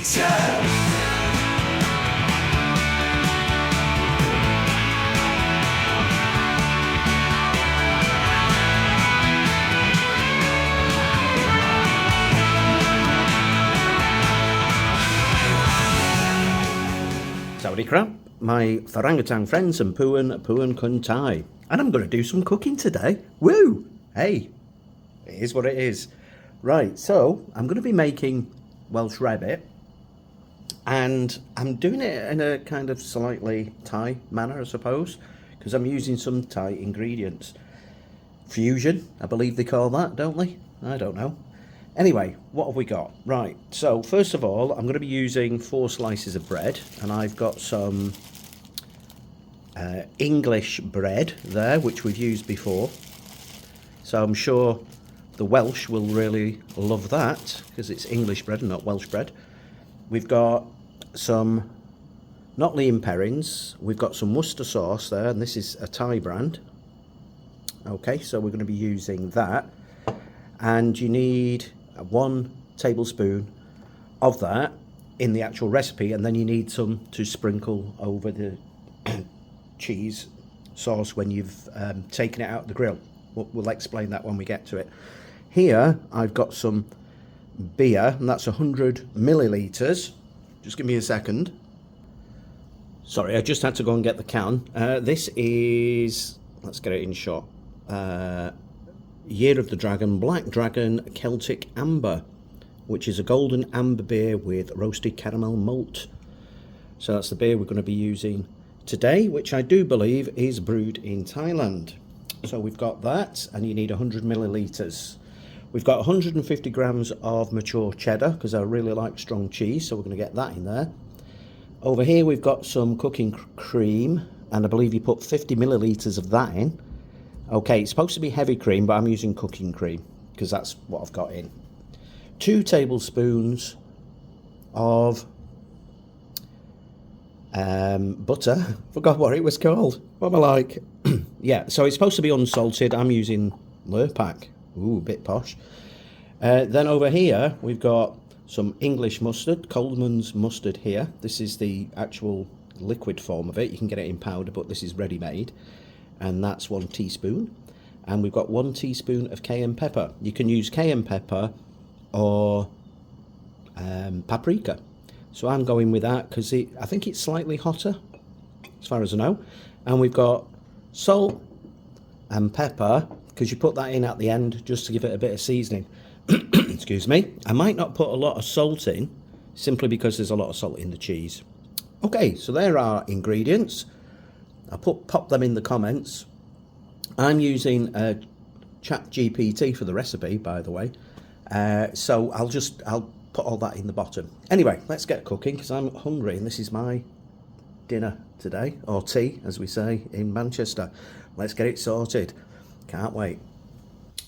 Chang. Sawadee crap, my orangutan friends and Puan Kuntai. And I'm going to do some cooking today. Woo! Hey, it is what it is. Right, so I'm going to be making Welsh Rarebit. And I'm doing it in a kind of slightly Thai manner, I suppose, because I'm using some Thai ingredients. Fusion, I believe they call that, don't they? I don't know. Anyway, what have we got? Right, so first of all, I'm going to be using 4 slices of bread, and I've got some English bread there, which we've used before. So I'm sure the Welsh will really love that, because it's English bread and not Welsh bread. We've got some Notley and Perrins, we've got some Worcester sauce there, and this is a Thai brand. Okay, so we're going to be using that. And you need 1 tablespoon of that in the actual recipe, and then you need some to sprinkle over the cheese sauce when you've taken it out of the grill. We'll explain that when we get to it. Here I've got some beer, and that's 100 millilitres. Just give me a second. Sorry, I just had to go and get the can. This is, let's get it in shot. Year of the Dragon, Black Dragon Celtic Amber, which is a golden amber beer with roasted caramel malt. So that's the beer we're going to be using today, which I do believe is brewed in Thailand. So we've got that, and you need 100 millilitres. We've got 150 grams of mature cheddar, because I really like strong cheese, so we're going to get that in there. Over here we've got some cooking cream, and I believe you put 50 millilitres of that in. Okay, it's supposed to be heavy cream, but I'm using cooking cream because that's what I've got in. 2 tablespoons of butter. Forgot what it was called. What am I like? Yeah, so it's supposed to be unsalted. I'm using Lurpak. Ooh, a bit posh. Then over here, we've got some English mustard, Coleman's mustard here. This is the actual liquid form of it. You can get it in powder, but this is ready-made. And that's 1 teaspoon, and we've got 1 teaspoon of cayenne pepper. You can use cayenne pepper or paprika, so I'm going with that because I think it's slightly hotter as far as I know. And we've got salt and pepper, because you put that in at the end just to give it a bit of seasoning. Excuse me. I might not put a lot of salt in simply because there's a lot of salt in the cheese. Okay, so there are ingredients. I'll pop them in the comments. I'm using Chat GPT for the recipe, by the way. So I'll put all that in the bottom. Anyway, let's get cooking because I'm hungry, and this is my dinner today, or tea, as we say in Manchester. Let's get it sorted. Can't wait.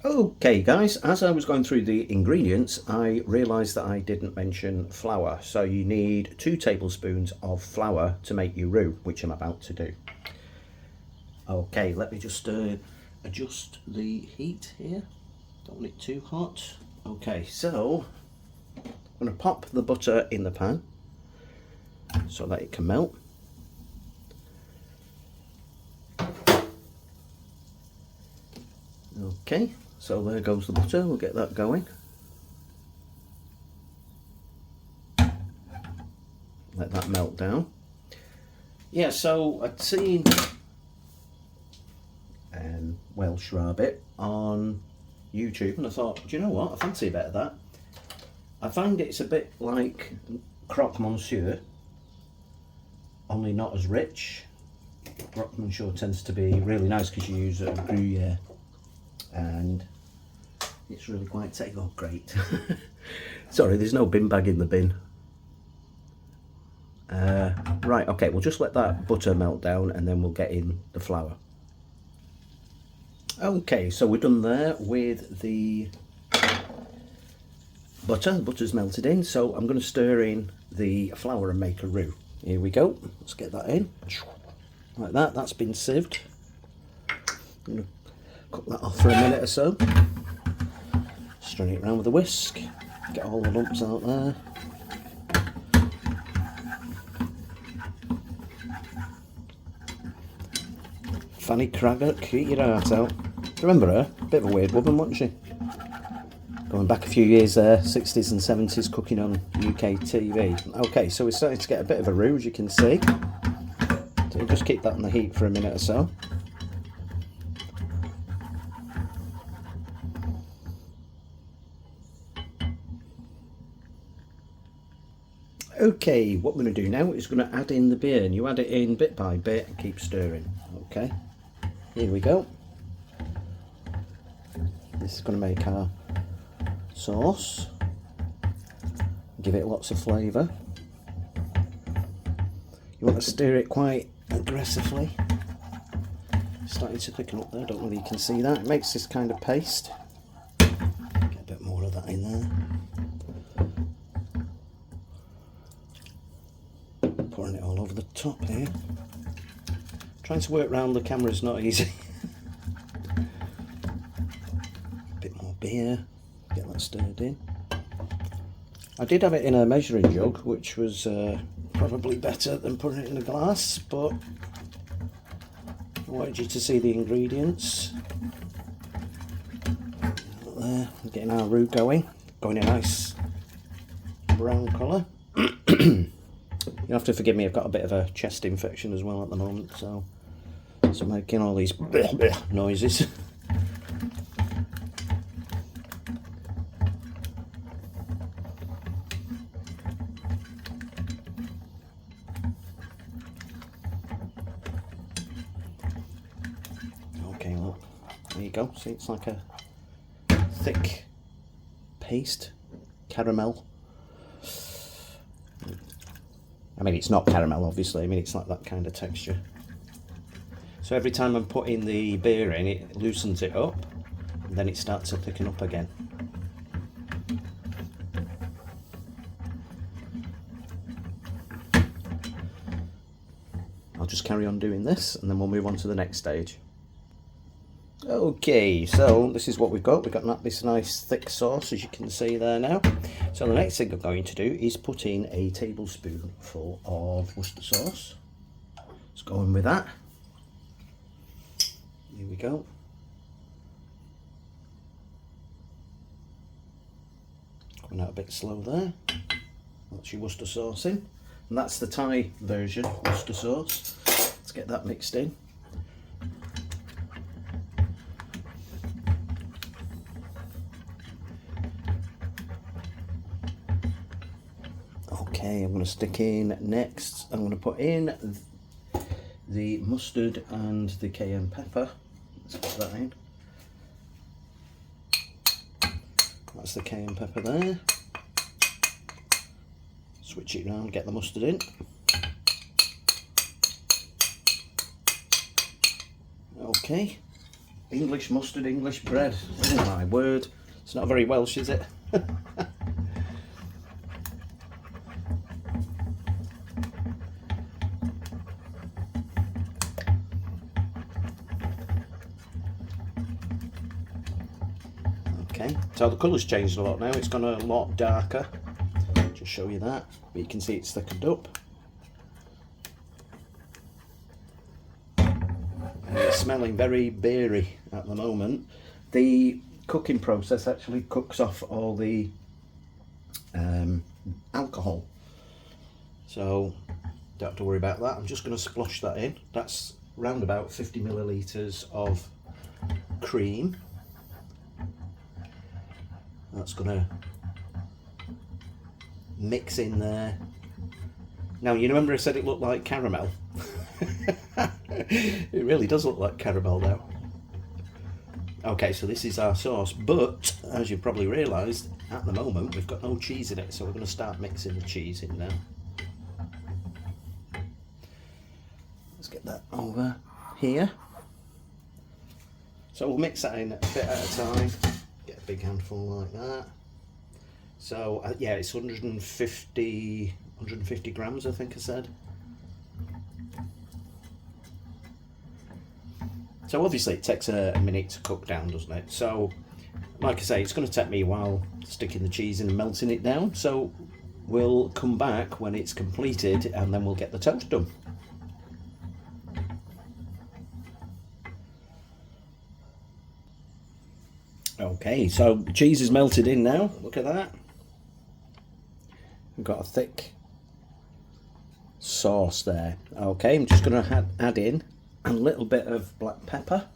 Okay, guys, as I was going through the ingredients, I realised that I didn't mention flour. So you need 2 tablespoons of flour to make your roux, which I'm about to do. Okay, let me just adjust the heat here. Don't want it too hot. Okay, so I'm going to pop the butter in the pan so that it can melt. Okay, so there goes the butter. We'll get that going. Let that melt down. Yeah, so I'd seen Welsh Rarebit on YouTube, and I thought, do you know what, I fancy a bit of that. I find it's a bit like croque monsieur, only not as rich. Croque monsieur tends to be really nice because you use Gruyere, and it's really quite great. Sorry, there's no bin bag in the bin. Right, okay, we'll just let that butter melt down, and then we'll get in the flour. Okay, so we're done there with the butter. The butter's melted in, so I'm going to stir in the flour and make a roux. Here we go. Let's get that in. Like that. That's been sieved. I'm going to cook that off for a minute or so. Stir it around with a whisk. Get all the lumps out there. Fanny Cradock, eat your heart out. Remember her? Bit of a weird woman, wasn't she? Going back a few years there, 60s and 70s, cooking on UK TV. Okay, so we're starting to get a bit of a roux, as you can see. So we'll just keep that on the heat for a minute or so. Okay, what we're going to do now is going to add in the beer, and you add it in bit by bit and keep stirring. Okay, here we go. This is going to make our sauce. Give it lots of flavour. You want to stir it quite aggressively. It's starting to thicken up there, I don't know whether you can see that. It makes this kind of paste. Get a bit more of that in there. Pouring it all over the top here. Trying to work around the camera is not easy. A bit more beer, get that stirred in. I did have it in a measuring jug, which was probably better than putting it in a glass, but I wanted you to see the ingredients. There, getting our roux going a nice brown colour. You have to forgive me, I've got a bit of a chest infection as well at the moment, so making all these noises. Okay, look, there you go. See, it's like a thick paste, caramel. I mean, it's not caramel, obviously. I mean, it's like that kind of texture. So every time I'm putting the beer in, it loosens it up, and then it starts to thicken up again. I'll just carry on doing this, and then we'll move on to the next stage. Okay, so this is what we've got. We've got this nice thick sauce, as you can see there now. So the next thing I'm going to do is put in a tablespoonful of Worcester sauce. Let's go in with that. Here we go. Going out a bit slow there. That's your Worcester sauce in. And that's the Thai version, Worcester sauce. Let's get that mixed in. Okay, I'm going to stick in next. I'm going to put in the mustard and the cayenne pepper. Let's put that in. That's the cayenne pepper there. Switch it around, get the mustard in. Okay, English mustard, English bread. Oh my word, it's not very Welsh, is it? Okay, so the colour's changed a lot now, it's gone a lot darker. Just show you that, but you can see it's thickened up. And it's smelling very beery at the moment. The cooking process actually cooks off all the alcohol, so don't have to worry about that. I'm just going to splosh that in. That's round about 50 millilitres of cream. That's going to mix in there. Now, you remember I said it looked like caramel? It really does look like caramel now. Okay, so this is our sauce, but as you've probably realised, at the moment we've got no cheese in it, so we're going to start mixing the cheese in now. Let's get that over here. So we'll mix that in a bit at a time. Get a big handful like that. So yeah, it's 150 grams, I think I said. So obviously it takes a minute to cook down, doesn't it? So like I say, it's going to take me a while sticking the cheese in and melting it down. So we'll come back when it's completed and then we'll get the toast done. Okay, so the cheese is melted in now. Look at that. We've got a thick sauce there. Okay, I'm just going to add in a little bit of black pepper.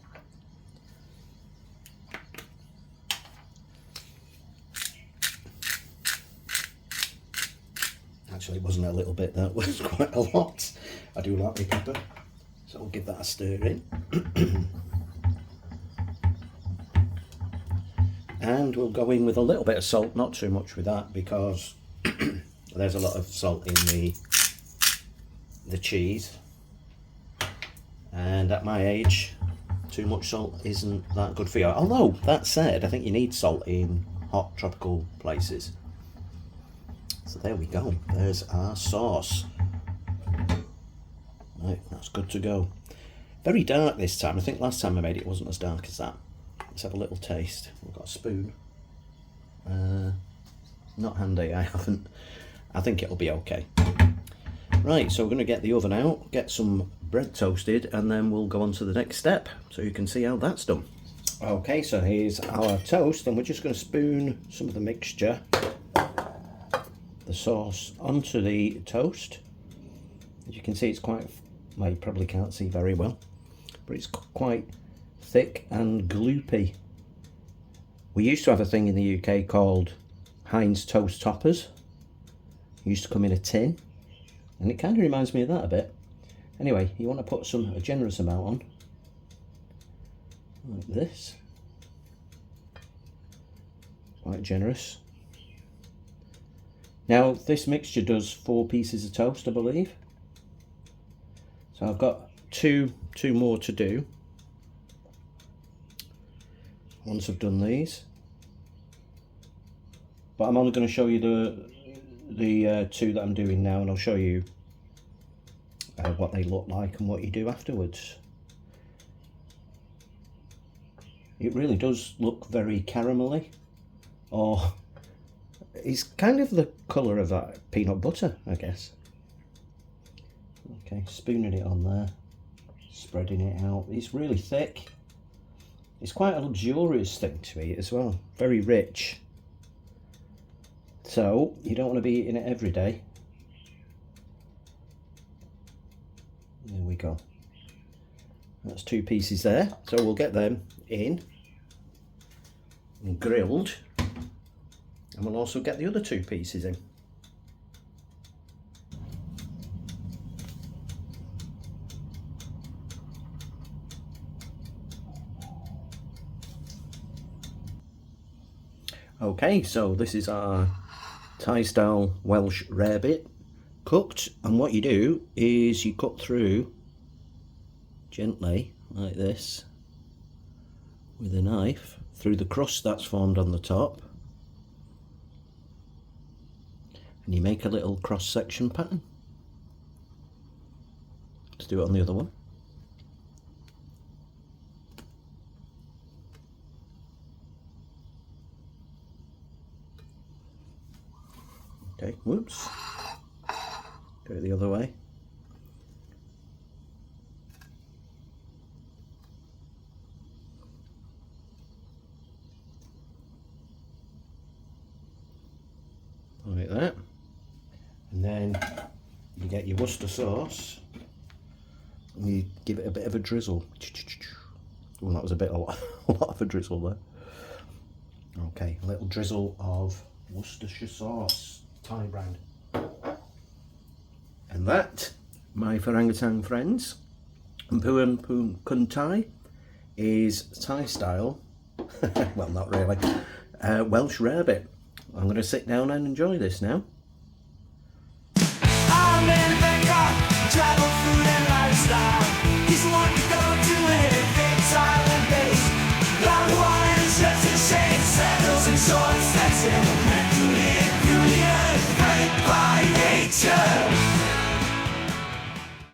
Actually, it wasn't a little bit, that was quite a lot. I do like my pepper, so I'll give that a stir in. And we'll go in with a little bit of salt, not too much with that, because there's a lot of salt in the cheese. And at my age, too much salt isn't that good for you. Although, that said, I think you need salt in hot tropical places. So there we go, there's our sauce. Right, that's good to go. Very dark this time. I think last time I made it wasn't as dark as that. Let's have a little taste. We've got a spoon. Not handy, I haven't. I think it'll be okay. Right, so we're going to get the oven out, get some bread toasted, and then we'll go on to the next step, so you can see how that's done. Okay, so here's our toast, and we're just going to spoon some of the mixture, the sauce, onto the toast. As you can see, it's quite, well, you probably can't see very well, but it's quite thick and gloopy. We used to have a thing in the UK called Heinz toast toppers. It used to come in a tin, and it kind of reminds me of that a bit. Anyway, you want to put a generous amount on, like this. Quite generous. Now this mixture does 4 pieces of toast, I believe. So I've got two more to do. Once I've done these, but I'm only going to show you the 2 that I'm doing now, and I'll show you what they look like and what you do afterwards. It really does look very caramelly, or it's kind of the colour of that peanut butter, I guess. Okay, spooning it on there, spreading it out. It's really thick. It's quite a luxurious thing to eat as well, very rich. So you don't want to be eating it every day. There we go. That's 2 pieces there. So we'll get them in and grilled, and we'll also get the other 2 pieces in. Okay, so this is our Thai style Welsh Rarebit cooked, and what you do is you cut through gently like this with a knife through the crust that's formed on the top, and you make a little cross section pattern. Let's do it on the other one. Okay, whoops. Do it the other way. Like that. And then you get your Worcester sauce and you give it a bit of a drizzle. Well, that was a lot of a drizzle there. Okay, a little drizzle of Worcestershire sauce, Thai brand. And that, my orangutan friends, Mpuan Pun Kun Thai, is Thai style, well, not really, Welsh Rarebit. I'm going to sit down and enjoy this now.